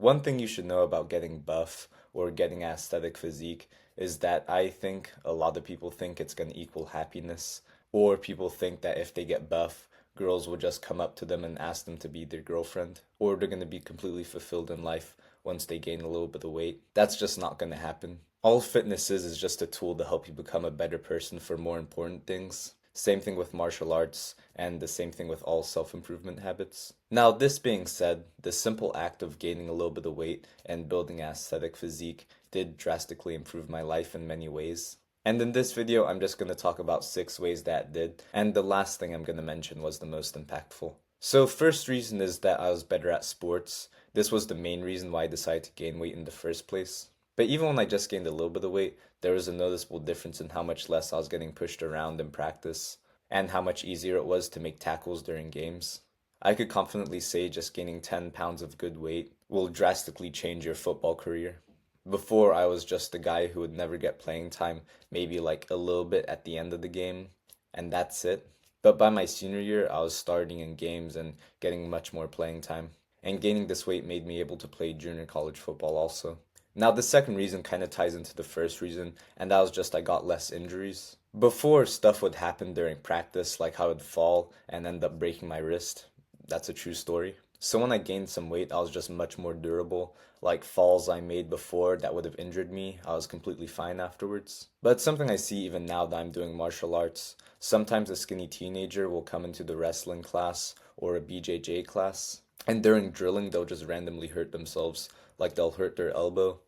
One thing you should know about getting buff or getting aesthetic physique is that I think a lot of people think it's going to equal happiness, or people think that if they get buff, girls will just come up to them and ask them to be their girlfriend, or they're going to be completely fulfilled in life once they gain a little bit of weight. That's just not going to happen. All fitness is just a tool to help you become a better person for more important things. Same thing with martial arts, and the same thing with all self-improvement habits. Now, this being said, the simple act of gaining a little bit of weight and building an aesthetic physique did drastically improve my life in many ways. And in this video, I'm just going to talk about 6 ways that did, and the last thing I'm going to mention was the most impactful. So first reason is that I was better at sports. This was the main reason why I decided to gain weight in the first place. But even when I just gained a little bit of weight, there was a noticeable difference in how much less I was getting pushed around in practice, and how much easier it was to make tackles during games. I could confidently say just gaining 10 pounds of good weight will drastically change your football career. Before, I was just a guy who would never get playing time, maybe like a little bit at the end of the game, and that's it. But by my senior year, I was starting in games and getting much more playing time. And gaining this weight made me able to play junior college football also. Now, the second reason kind of ties into the first reason, and that was just I got less injuries. Before, stuff would happen during practice, like I would fall and end up breaking my wrist. That's a true story. So when I gained some weight, I was just much more durable. Like falls I made before that would have injured me, I was completely fine afterwards. But it's something I see even now that I'm doing martial arts. Sometimes a skinny teenager will come into the wrestling class or a BJJ class, and during drilling, they'll just randomly hurt themselves. Like they'll hurt their elbow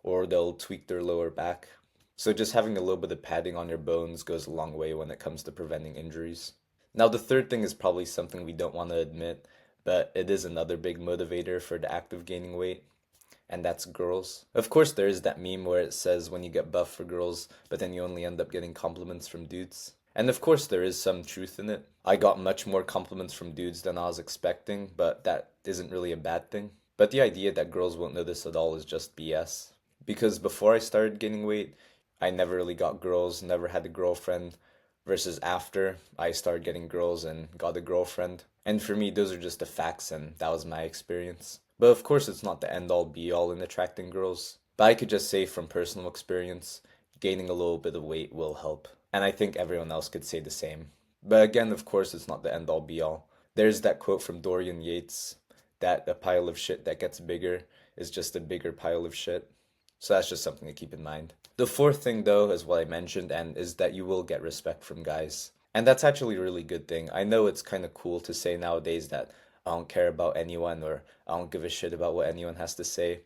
or they'll tweak their lower back. So just having a little bit of padding on your bones goes a long way when it comes to preventing injuries. Now, the third thing is probably something we don't want to admit, but it is another big motivator for the act of gaining weight, and that's girls. Of course, there is that meme where it says when you get buff for girls, but then you only end up getting compliments from dudes. And of course, there is some truth in it. I got much more compliments from dudes than I was expecting, but that isn't really a bad thing. But the idea that girls won't notice at all is just BS. Because before I started gaining weight, I never really got girls, never had a girlfriend, versus after I started getting girls and got a girlfriend. And for me, those are just the facts, and that was my experience. But of course, it's not the end all be all in attracting girls. But I could just say from personal experience, gaining a little bit of weight will help. And I think everyone else could say the same. But again, of course, it's not the end all be all. There's that quote from Dorian Yates that a pile of shit that gets bigger is just a bigger pile of shit. So that's just something to keep in mind. The fourth thing, though, is what I mentioned, and is that you will get respect from guys. And that's actually a really good thing. I know it's kind of cool to say nowadays that I don't care about anyone or I don't give a shit about what anyone has to say.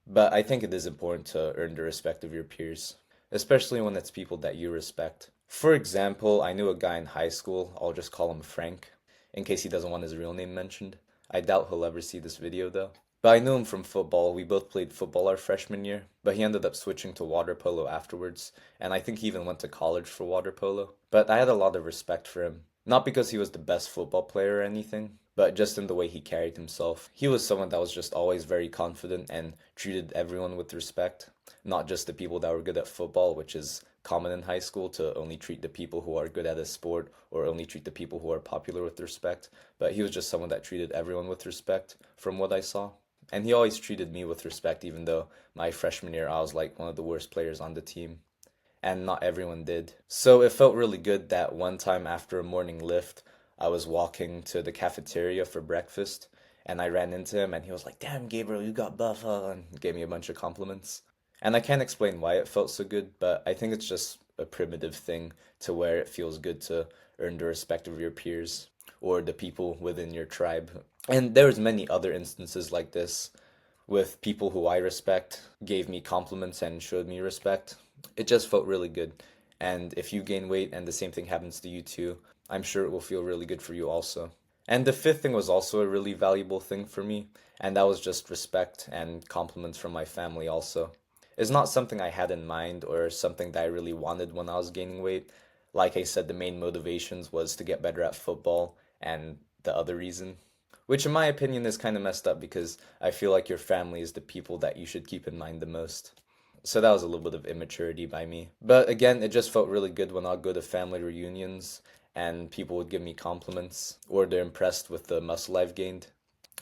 But I think it is important to earn the respect of your peers, especially when it's people that you respect. For example, I knew a guy in high school, I'll just call him Frank, in case he doesn't want his real name mentioned. I doubt he'll ever see this video though. But I knew him from football. We both played football our freshman year, but he ended up switching to water polo afterwards, and I think he even went to college for water polo. But I had a lot of respect for him. Not because he was the best football player or anything, but just in the way he carried himself. He was someone that was just always very confident and treated everyone with respect, not just the people that were good at football, which is common in high school to only treat the people who are good at a sport or only treat the people who are popular with respect. But he was just someone that treated everyone with respect from what I saw. And he always treated me with respect, even though my freshman year I was like one of the worst players on the team. And not everyone did. So it felt really good that one time after a morning lift, I was walking to the cafeteria for breakfast, and I ran into him, and he was like, "Damn, Gabriel, you got buff," and gave me a bunch of compliments. And I can't explain why it felt so good, but I think it's just a primitive thing to where it feels good to earn the respect of your peers or the people within your tribe. And there's many other instances like this with people who I respect gave me compliments and showed me respect. It just felt really good. And if you gain weight and the same thing happens to you too, I'm sure it will feel really good for you also. And the fifth thing was also a really valuable thing for me, and that was just respect and compliments from my family also. It's not something I had in mind or something that I really wanted when I was gaining weight. Like I said, the main motivations was to get better at football and the other reason, which in my opinion is kind of messed up because I feel like your family is the people that you should keep in mind the most. So that was a little bit of immaturity by me. But again, it just felt really good when I'd go to family reunions and people would give me compliments or they're impressed with the muscle I've gained.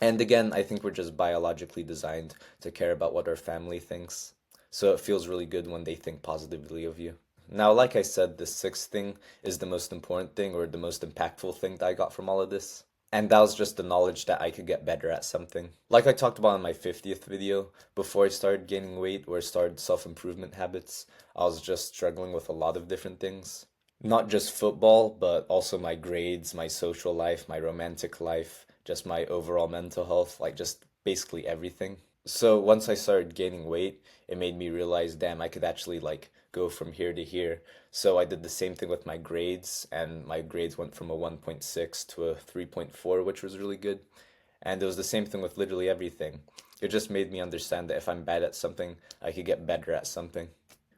And again, I think we're just biologically designed to care about what our family thinks. So it feels really good when they think positively of you. Now, like I said, the sixth thing is the most important thing or the most impactful thing that I got from all of this. And that was just the knowledge that I could get better at something. Like I talked about in my 50th video, before I started gaining weight or started self-improvement habits, I was just struggling with a lot of different things. Not just football, but also my grades, my social life, my romantic life, just my overall mental health, like just basically everything. So once I started gaining weight, it made me realize, damn, I could actually like go from here to here. So I did the same thing with my grades, and my grades went from a 1.6 to a 3.4, which was really good. And it was the same thing with literally everything. It just made me understand that if I'm bad at something, I could get better at something.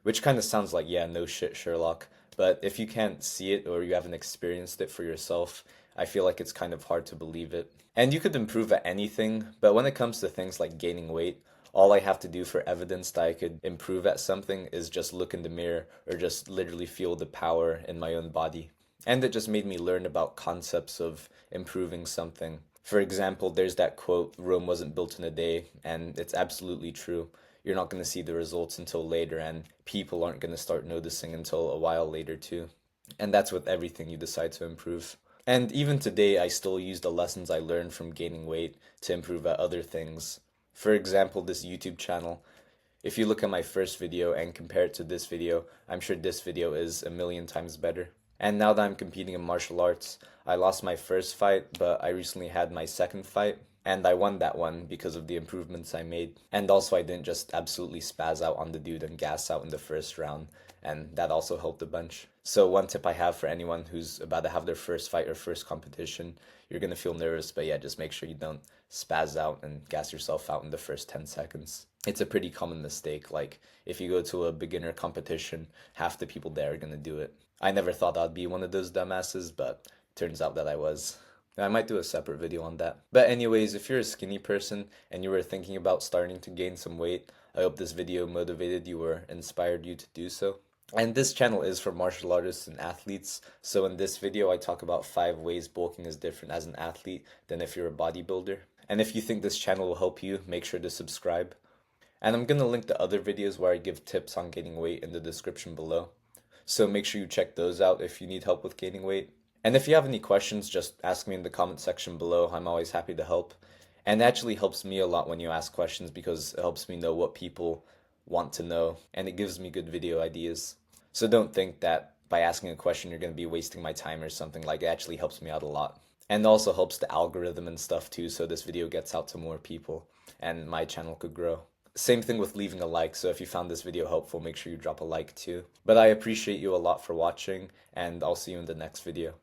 Which kind of sounds like, yeah, no shit, Sherlock. But if you can't see it or you haven't experienced it for yourself, I feel like it's kind of hard to believe it. And you could improve at anything, but when it comes to things like gaining weight, all I have to do for evidence that I could improve at something is just look in the mirror or just literally feel the power in my own body. And it just made me learn about concepts of improving something. For example, there's that quote, Rome wasn't built in a day, and it's absolutely true. You're not going to see the results until later, and people aren't going to start noticing until a while later, too. And that's with everything you decide to improve. And even today, I still use the lessons I learned from gaining weight to improve at other things. For example, this YouTube channel. If you look at my first video and compare it to this video, I'm sure this video is a million times better. And now that I'm competing in martial arts, I lost my first fight, but I recently had my second fight, and I won that one because of the improvements I made. And also, I didn't just absolutely spaz out on the dude and gas out in the first round, and that also helped a bunch. So, one tip I have for anyone who's about to have their first fight or first competition, you're gonna feel nervous, but yeah, just make sure you don't spaz out and gas yourself out in the first 10 seconds. It's a pretty common mistake. Like, if you go to a beginner competition, half the people there are gonna do it. I never thought I'd be one of those dumbasses, but turns out that I was. I might do a separate video on that. But anyways, if you're a skinny person and you were thinking about starting to gain some weight, I hope this video motivated you or inspired you to do so. And this channel is for martial artists and athletes, so in this video I talk about 5 ways bulking is different as an athlete than if you're a bodybuilder. And if you think this channel will help you, make sure to subscribe. And I'm gonna link the other videos where I give tips on gaining weight in the description below. So make sure you check those out if you need help with gaining weight. And if you have any questions, just ask me in the comment section below. I'm always happy to help. And it actually helps me a lot when you ask questions because it helps me know what people want to know and it gives me good video ideas. So don't think that by asking a question you're going to be wasting my time or something. Like, it actually helps me out a lot. And also helps the algorithm and stuff too, so this video gets out to more people and my channel could grow. Same thing with leaving a like, so if you found this video helpful, make sure you drop a like too. But I appreciate you a lot for watching, and I'll see you in the next video.